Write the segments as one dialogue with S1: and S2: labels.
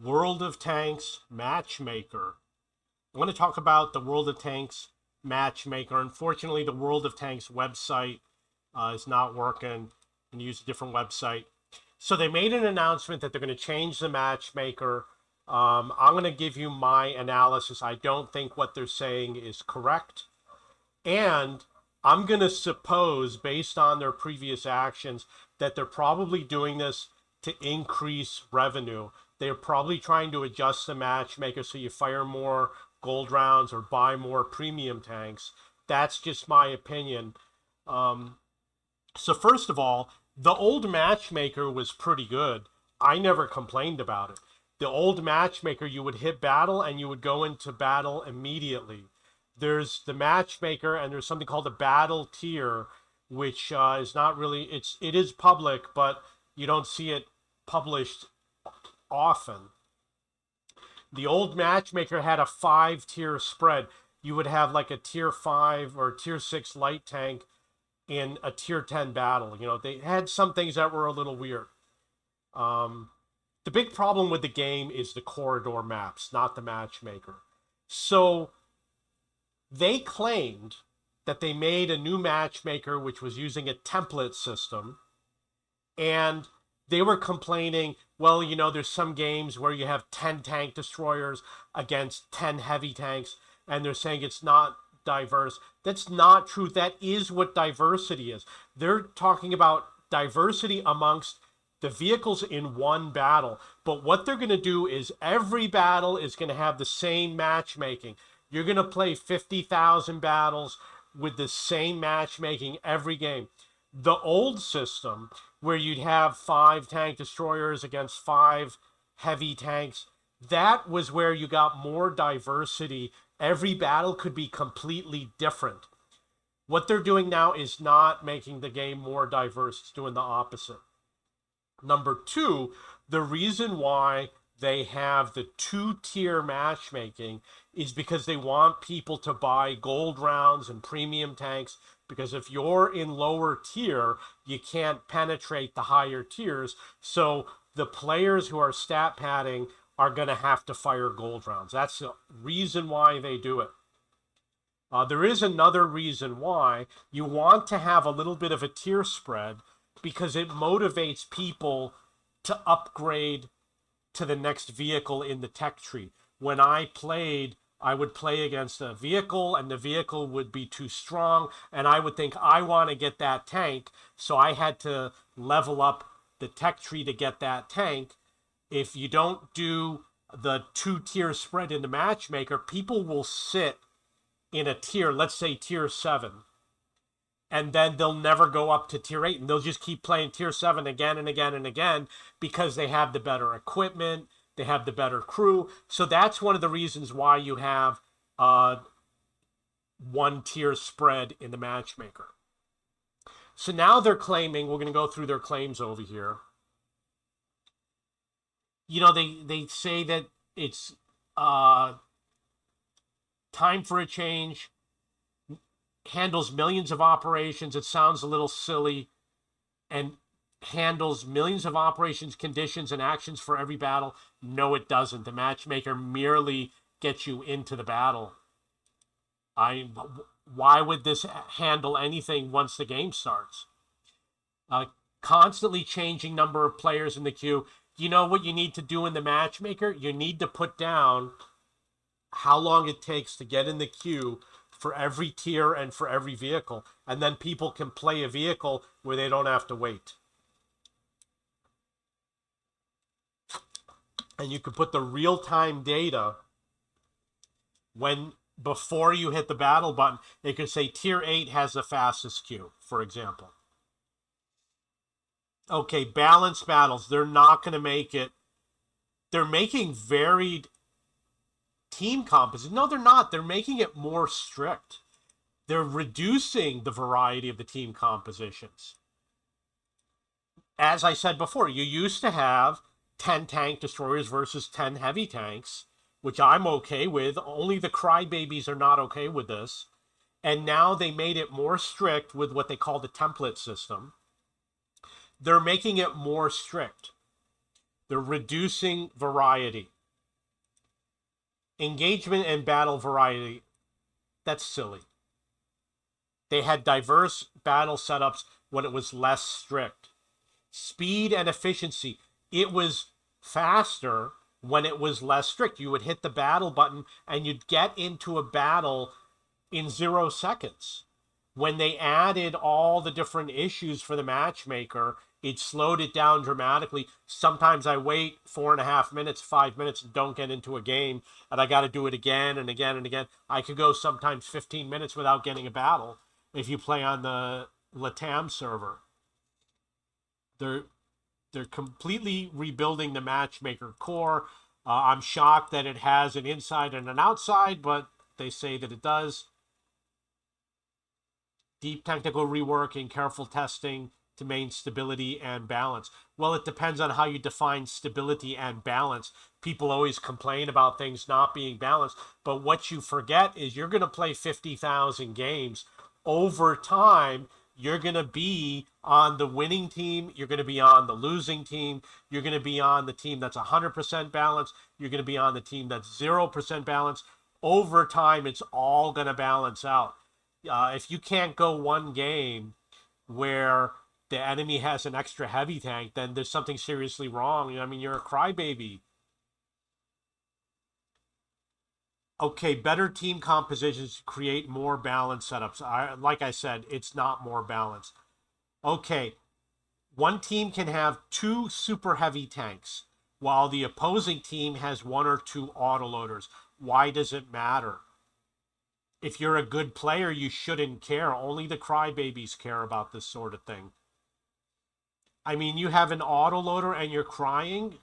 S1: World of Tanks Matchmaker. I want to talk about the World of Tanks Matchmaker. Unfortunately, the World of Tanks website is not working and use a different website. So they made an announcement that they're going to change the matchmaker. I'm going to give you my analysis. I don't think what they're saying is correct. And I'm going to suppose, based on their previous actions, that they're probably doing this to increase revenue. They're probably trying to adjust the matchmaker so you fire more gold rounds or buy more premium tanks. That's just my opinion. So, first of all, the old matchmaker was pretty good. I never complained about it. The old matchmaker, you would hit battle and you would go into battle immediately. There's the matchmaker and there's something called a battle tier, which is not really, it is public, but you don't see it published often. The old matchmaker had a 5 tier spread. You would have like a tier 5 or tier 6 light tank in a tier 10 battle. You know, they had some things that were a little weird. The big problem with the game is the corridor maps, not the matchmaker. So they claimed that they made a new matchmaker which was using a template system, and they were complaining, well, you know, there's some games where you have 10 tank destroyers against 10 heavy tanks, and they're saying it's not diverse. That's not true. That is what diversity is. They're talking about diversity amongst the vehicles in one battle. But what they're going to do is every battle is going to have the same matchmaking. You're going to play 50,000 battles with the same matchmaking every game. The old system, where you'd have 5 tank destroyers against 5 heavy tanks, that was where you got more diversity. Every battle could be completely different. What they're doing now is not making the game more diverse, it's doing the opposite. Number two, the reason why they have the 2 tier matchmaking is because they want people to buy gold rounds and premium tanks. Because if you're in lower tier, you can't penetrate the higher tiers. So the players who are stat padding are going to have to fire gold rounds. That's the reason why they do it. There is another reason why you want to have a little bit of a tier spread, because it motivates people to upgrade to the next vehicle in the tech tree. When I played, I would play against a vehicle and the vehicle would be too strong, and I would think I want to get that tank, so I had to level up the tech tree to get that tank. If you don't do the 2 tier spread in the matchmaker, people will sit in a tier, let's say tier 7, and then they'll never go up to tier 8, and they'll just keep playing tier 7 again and again and again because they have the better equipment, they have the better crew. So that's one of the reasons why you have 1 tier spread in the matchmaker. So now they're claiming, we're going to go through their claims over here. You know, they say that it's time for a change, handles millions of operations. It sounds a little silly, and handles millions of operations, conditions, and actions for every battle. No, it doesn't. The matchmaker merely gets you into the battle. Why would this handle anything once the game starts? Constantly changing number of players in the queue. You know what you need to do in the matchmaker? You need to put down how long it takes to get in the queue for every tier and for every vehicle. And then people can play a vehicle where they don't have to wait. And you can put the real-time data when before you hit the battle button. It could say tier 8 has the fastest queue, for example. Okay, balanced battles. They're not going to make it. They're making varied team composition. No, they're not. They're making it more strict. They're reducing the variety of the team compositions. As I said before, you used to have 10 tank destroyers versus 10 heavy tanks, which I'm okay with. Only the crybabies are not okay with this. And now they made it more strict with what they call the template system. They're making it more strict. They're reducing variety. Engagement and battle variety, that's silly. They had diverse battle setups when it was less strict. Speed and efficiency, it was faster when it was less strict. You would hit the battle button and you'd get into a battle in 0 seconds. When they added all the different issues for the matchmaker, it slowed it down dramatically. Sometimes I wait 4.5 minutes, 5 minutes, and don't get into a game, and I got to do it again and again and again. I could go sometimes 15 minutes without getting a battle if you play on the Latam server. They're completely rebuilding the matchmaker core. I'm shocked that it has an inside and an outside, but they say that it does. Deep technical rework and careful testing to maintain stability and balance. Well, it depends on how you define stability and balance. People always complain about things not being balanced, but what you forget is you're going to play 50,000 games. Over time, you're going to be on the winning team, you're going to be on the losing team, you're going to be on the team that's 100% balanced, you're going to be on the team that's 0% balanced. Over time, it's all going to balance out. If you can't go one game where the enemy has an extra heavy tank, then there's something seriously wrong. I mean, you're a crybaby. Okay, better team compositions create more balanced setups. Like I said, it's not more balanced. Okay, one team can have 2 super heavy tanks, while the opposing team has 1 or 2 autoloaders. Why does it matter? If you're a good player, you shouldn't care. Only the crybabies care about this sort of thing. I mean, you have an autoloader and you're crying.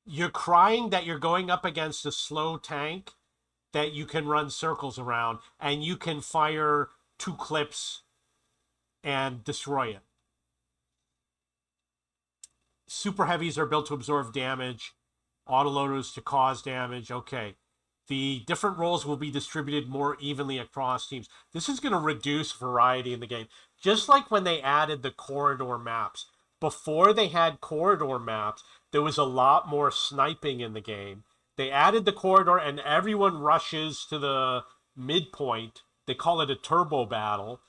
S1: You're crying that you're going up against a slow tank that you can run circles around and you can fire 2 clips and destroy it. Super heavies are built to absorb damage, autoloaders to cause damage. Okay. The different roles will be distributed more evenly across teams. This is going to reduce variety in the game. Just like when they added the corridor maps. Before they had corridor maps, there was a lot more sniping in the game. They added the corridor and everyone rushes to the midpoint. They call it a turbo battle.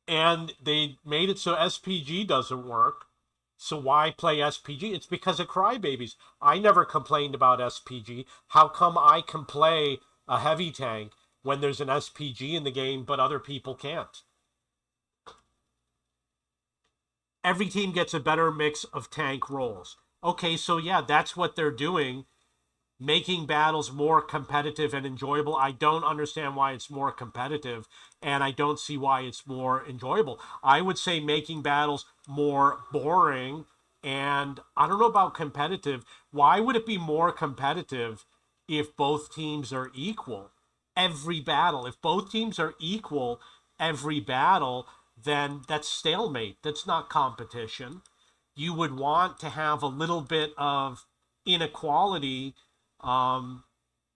S1: And they made it so SPG doesn't work. So why play SPG? It's because of crybabies. I never complained about SPG. How come I can play a heavy tank when there's an SPG in the game, but other people can't? Every team gets a better mix of tank roles. Okay, so yeah, that's what they're doing, making battles more competitive and enjoyable. I don't understand why it's more competitive, and I don't see why it's more enjoyable. I would say making battles more boring, and I don't know about competitive. Why would it be more competitive if both teams are equal every battle? If both teams are equal every battle, then that's stalemate. That's not competition. You would want to have a little bit of inequality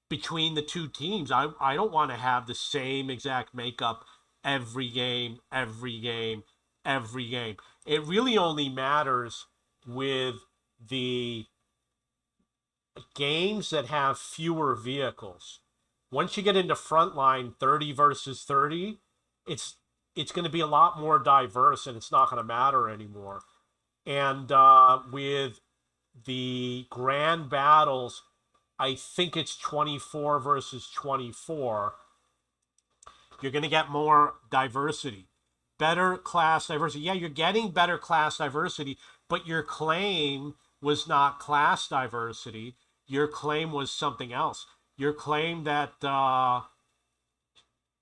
S1: between the two teams. I don't want to have the same exact makeup every game, every game, every game. It really only matters with the games that have fewer vehicles. Once you get into frontline 30 versus 30, it's going to be a lot more diverse and it's not going to matter anymore. And with the grand battles, I think it's 24 versus 24. You're going to get more diversity. Better class diversity. Yeah, you're getting better class diversity, but your claim was not class diversity. Your claim was something else. Your claim that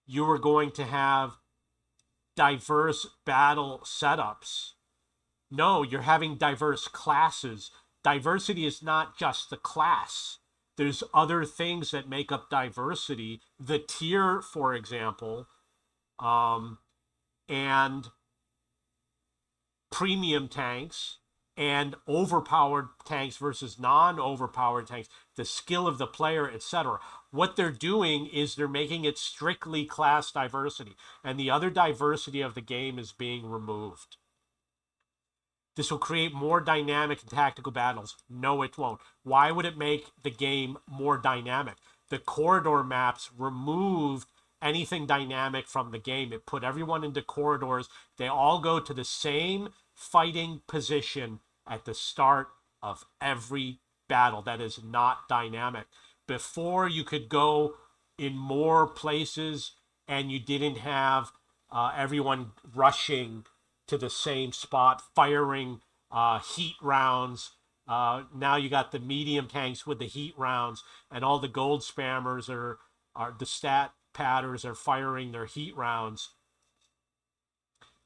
S1: you were going to have diverse battle setups. No, you're having diverse classes. Diversity is not just the class. There's other things that make up diversity. The tier, for example, and premium tanks and overpowered tanks versus non-overpowered tanks, the skill of the player, etc. What they're doing is they're making it strictly class diversity, and the other diversity of the game is being removed. This will create more dynamic and tactical battles. No, it won't. Why would it make the game more dynamic? The corridor maps removed anything dynamic from the game. It put everyone into corridors. They all go to the same fighting position at the start of every battle. That is not dynamic. Before, you could go in more places and you didn't have everyone rushing to the same spot, firing heat rounds. Now you got the medium tanks with the heat rounds, and all the gold spammers are the stat padders are firing their heat rounds,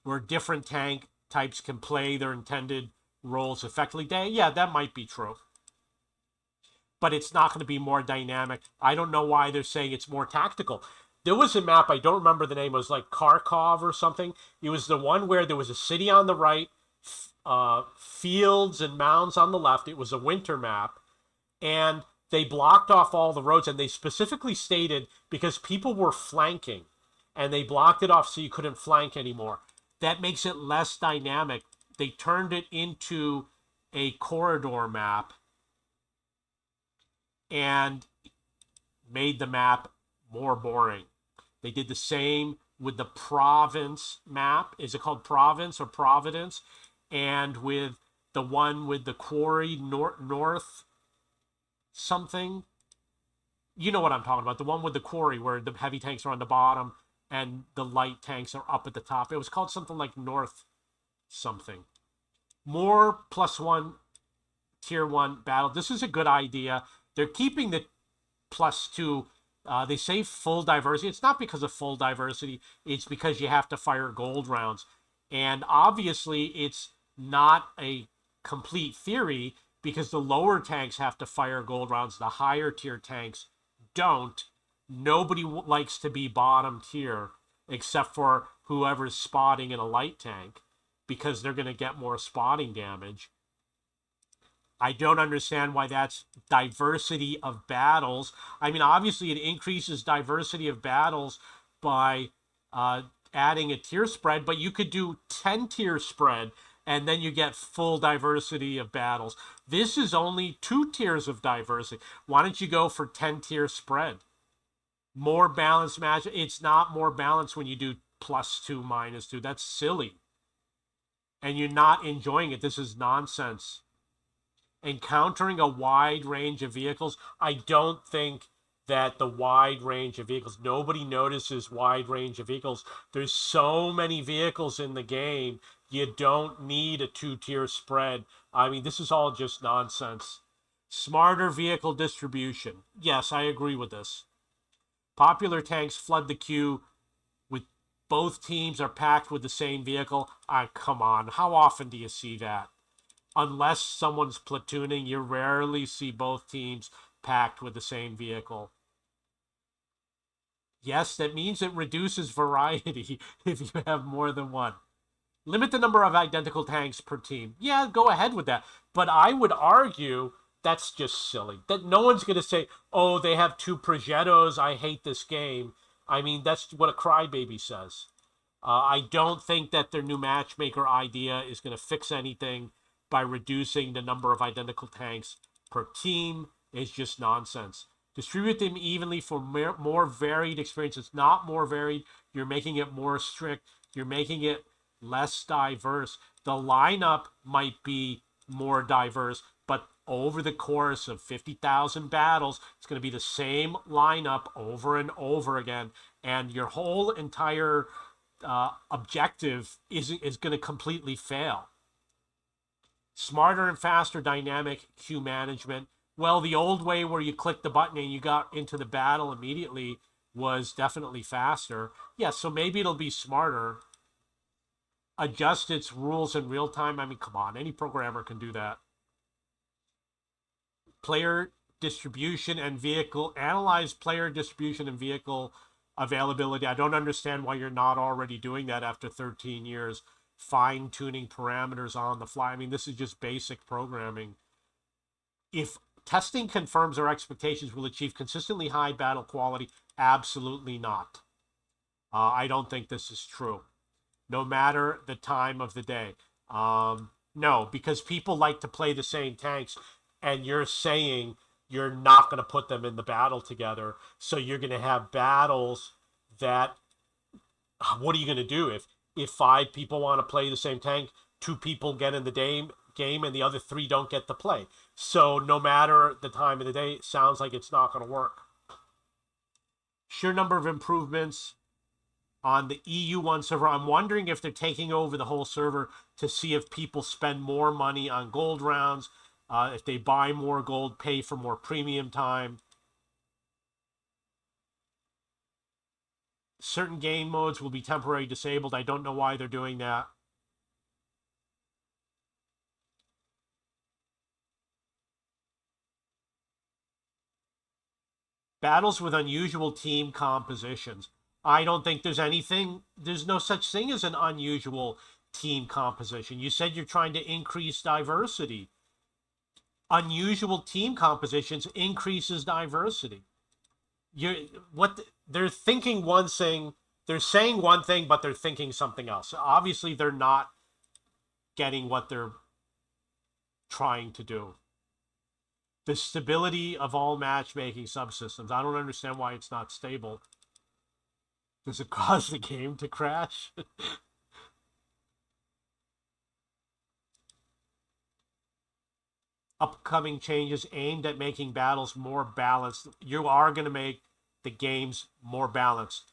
S1: where different tank types can play their intended roles effectively. Yeah, that might be true, but it's not going to be more dynamic. I don't know why they're saying it's more tactical. There was a map, I don't remember the name, it was like Kharkov or something. It was the one where there was a city on the right, fields and mounds on the left. It was a winter map, and they blocked off all the roads, and they specifically stated because people were flanking, and they blocked it off so you couldn't flank anymore. That makes it less dynamic. They turned it into a corridor map and made the map more boring. They did the same with the province map. Is it called province or Providence? And with the one with the quarry north something. You know what I'm talking about. The one with the quarry where the heavy tanks are on the bottom and the light tanks are up at the top. It was called something like North something. More +1 tier 1 battle. This is a good idea. They're keeping the +2. They say full diversity. It's not because of full diversity. It's because you have to fire gold rounds. And obviously, it's not a complete theory because the lower tanks have to fire gold rounds. The higher tier tanks don't. Nobody likes to be bottom tier except for whoever's spotting in a light tank because they're going to get more spotting damage. I don't understand why that's diversity of battles. I mean, obviously, it increases diversity of battles by adding a tier spread, but you could do 10 tier spread and then you get full diversity of battles. This is only 2 tiers of diversity. Why don't you go for 10 tier spread? More balanced match. It's not more balanced when you do +2, -2. That's silly. And you're not enjoying it. This is nonsense. Encountering a wide range of vehicles. I don't think that the wide range of vehicles, nobody notices wide range of vehicles. There's so many vehicles in the game, you don't need a 2-tier spread. I mean, this is all just nonsense. Smarter vehicle distribution. Yes, I agree with this. Popular tanks flood the queue with both teams are packed with the same vehicle. Come on, how often do you see that? Unless someone's platooning, you rarely see both teams packed with the same vehicle. Yes, that means it reduces variety if you have more than one. Limit the number of identical tanks per team. Yeah, go ahead with that. But I would argue that's just silly. That no one's going to say, oh, they have 2 Progettos, I hate this game. I mean, that's what a crybaby says. I don't think that their new matchmaker idea is going to fix anything by reducing the number of identical tanks per team. It's just nonsense. Distribute them evenly for more varied experiences. Not more varied. You're making it more strict. You're making it less diverse. The lineup might be more diverse, but over the course of 50,000 battles, it's going to be the same lineup over and over again. And your whole entire objective is going to completely fail. Smarter and faster dynamic queue management. Well, the old way where you click the button and you got into the battle immediately was definitely faster. Yeah, so maybe it'll be smarter. Adjust its rules in real time. I mean, come on, any programmer can do that. Player distribution and vehicle. Analyze player distribution and vehicle availability. I don't understand why you're not already doing that after 13 years. Fine-tuning parameters on the fly. I mean, this is just basic programming. If testing confirms our expectations will achieve consistently high battle quality, absolutely not. I don't think this is true, no matter the time of the day. No, because people like to play the same tanks, and you're saying you're not going to put them in the battle together. So you're going to have battles that, what are you going to do if five people want to play the same tank, two people get in the game and the other three don't get to play. So no matter the time of the day, it sounds like it's not going to work. Sheer number of improvements on the EU1 server. I'm wondering if they're taking over the whole server to see if people spend more money on gold rounds, if they buy more gold, pay for more premium time. Certain game modes will be temporarily disabled. I don't know why they're doing that. Battles with unusual team compositions. I don't think there's no such thing as an unusual team composition. You said you're trying to increase diversity. Unusual team compositions increases diversity. They're thinking one thing, they're saying one thing, but they're thinking something else. Obviously, they're not getting what they're trying to do. The stability of all matchmaking subsystems. I don't understand why it's not stable. Does it cause the game to crash? Upcoming changes aimed at making battles more balanced. You are going to make the games more balanced.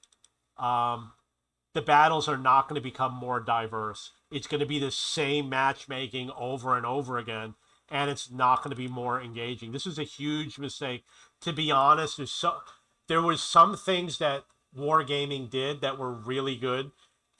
S1: The battles are not going to become more diverse. It's going to be the same matchmaking over and over again, and it's not going to be more engaging. This is a huge mistake. To be honest, there was some things that Wargaming did that were really good.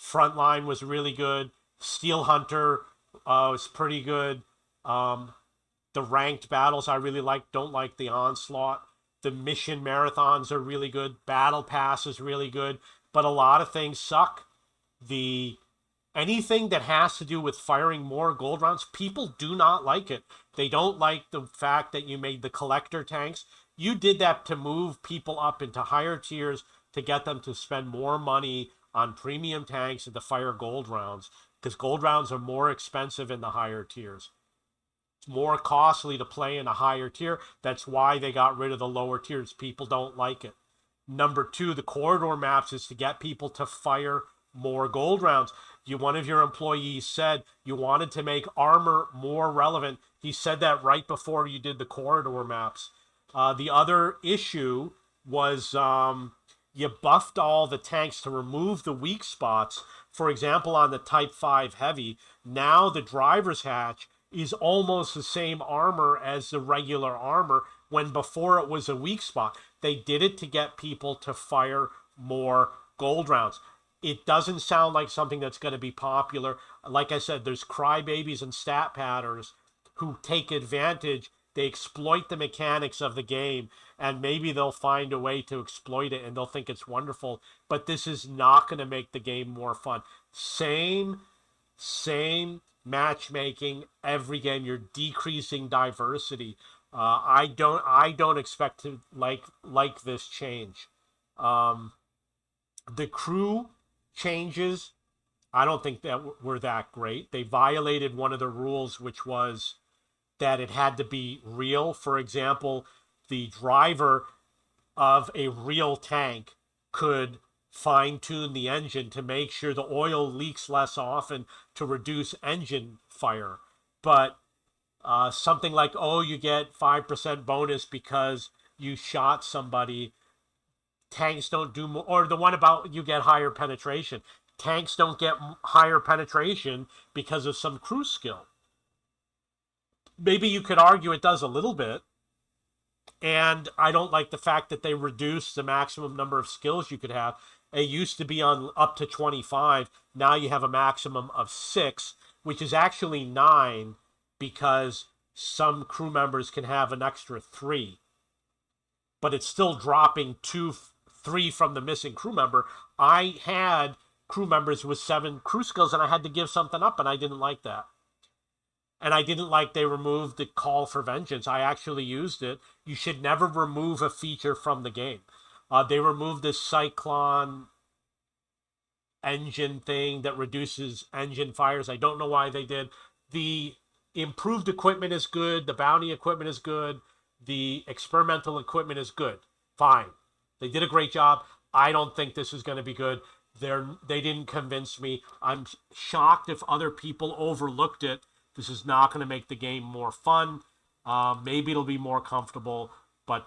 S1: Frontline was really good. Steel Hunter was pretty good. The ranked battles I really like. Don't like the Onslaught. The mission marathons are really good. Battle Pass is really good, but a lot of things suck. The Anything that has to do with firing more gold rounds, people do not like it. They don't like the fact that you made the collector tanks. You did that to move people up into higher tiers to get them to spend more money on premium tanks and to fire gold rounds, because gold rounds are more expensive in the higher tiers. It's more costly to play in a higher tier. That's why they got rid of the lower tiers. People don't like it. Number two, the corridor maps is to get people to fire more gold rounds. One of your employees said you wanted to make armor more relevant. He said that right before you did the corridor maps. The other issue was you buffed all the tanks to remove the weak spots. For example, on the Type 5 Heavy, now the driver's hatch is almost the same armor as the regular armor, when before it was a weak spot. They did it to get people to fire more gold rounds. It doesn't sound like something that's going to be popular. Like I said, there's crybabies and stat patterns who take advantage. They exploit the mechanics of the game, and maybe they'll find a way to exploit it and they'll think it's wonderful. But this is not going to make the game more fun. Same matchmaking every game. You're decreasing diversity. I don't expect to like this change. The crew changes, I don't think that were that great. They violated one of the rules, which was that it had to be real. For example, the driver of a real tank could fine tune the engine to make sure the oil leaks less often to reduce engine fire. But something like, oh, you get 5% bonus because you shot somebody, tanks don't do more. Or the one about you get higher penetration. Tanks don't get higher penetration because of some crew skill. Maybe you could argue it does a little bit. And I don't like the fact that they reduced the maximum number of skills you could have. It used to be on up to 25. Now you have a maximum of 6, which is actually 9, because some crew members can have an extra 3. But it's still dropping 3 from the missing crew member. I had crew members with 7 crew skills, and I had to give something up, and I didn't like that. And I didn't like they removed the call for vengeance. I actually used it. You should never remove a feature from the game. They removed this cyclone engine thing that reduces engine fires. I don't know why they did. The improved equipment is good. The bounty equipment is good. The experimental equipment is good. Fine. They did a great job. I don't think this is going to be good. They didn't convince me. I'm shocked if other people overlooked it. This is not going to make the game more fun. Maybe it'll be more comfortable. But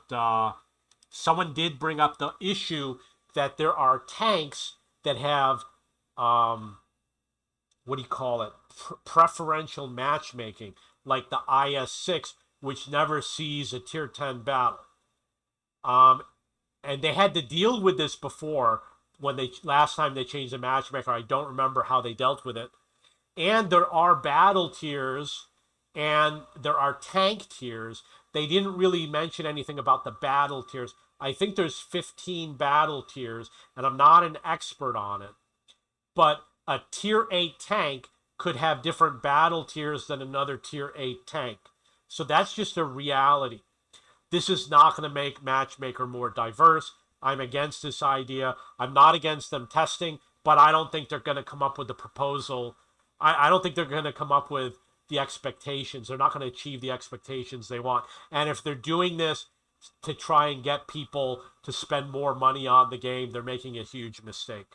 S1: someone did bring up the issue that there are tanks that have what do you call it? Preferential matchmaking, like the IS-6, which never sees a tier 10 battle. Um, and they had to deal with this before when they last time they changed the matchmaker. I don't remember how they dealt with it. And there are battle tiers and there are tank tiers. They didn't really mention anything about the battle tiers. I think there's 15 battle tiers, and I'm not an expert on it. But a tier 8 tank could have different battle tiers than another tier 8 tank. So that's just a reality. This is not going to make Matchmaker more diverse. I'm against this idea. I'm not against them testing, but I don't think they're going to come up with the proposal. I don't think they're going to come up with the expectations. They're not going to achieve the expectations they want. And if they're doing this to try and get people to spend more money on the game, they're making a huge mistake.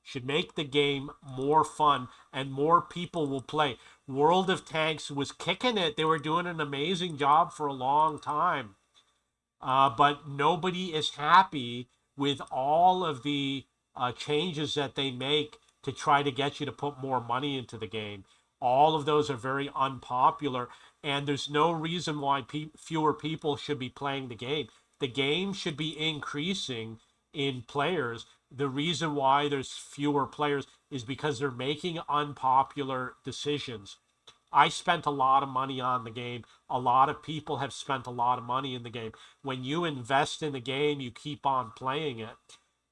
S1: Should make the game more fun and more people will play. World of Tanks was kicking it. They were doing an amazing job for a long time. But nobody is happy with all of the changes that they make to try to get you to put more money into the game. All of those are very unpopular, and there's no reason why fewer people should be playing the game. The game should be increasing in players. The reason why there's fewer players is because they're making unpopular decisions. I spent a lot of money on the game. A lot of people have spent a lot of money in the game. When you invest in the game, you keep on playing it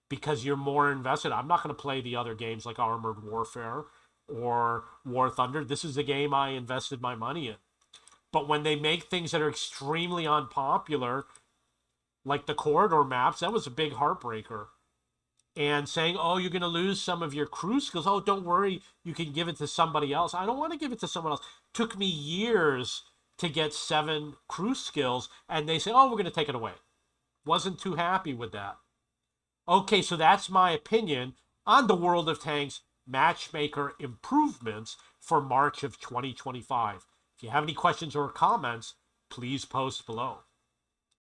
S1: because you're more invested. I'm not going to play the other games like Armored Warfare or War Thunder. This is the game I invested my money in. But when they make things that are extremely unpopular, like the corridor maps, that was a big heartbreaker. And saying, oh, you're going to lose some of your crew skills. Oh, don't worry, you can give it to somebody else. I don't want to give it to someone else. Took me years to get 7 crew skills, and they say, oh, we're going to take it away. Wasn't too happy with that. Okay, so that's my opinion on the World of Tanks Matchmaker improvements for March of 2025. If you have any questions or comments, please post below.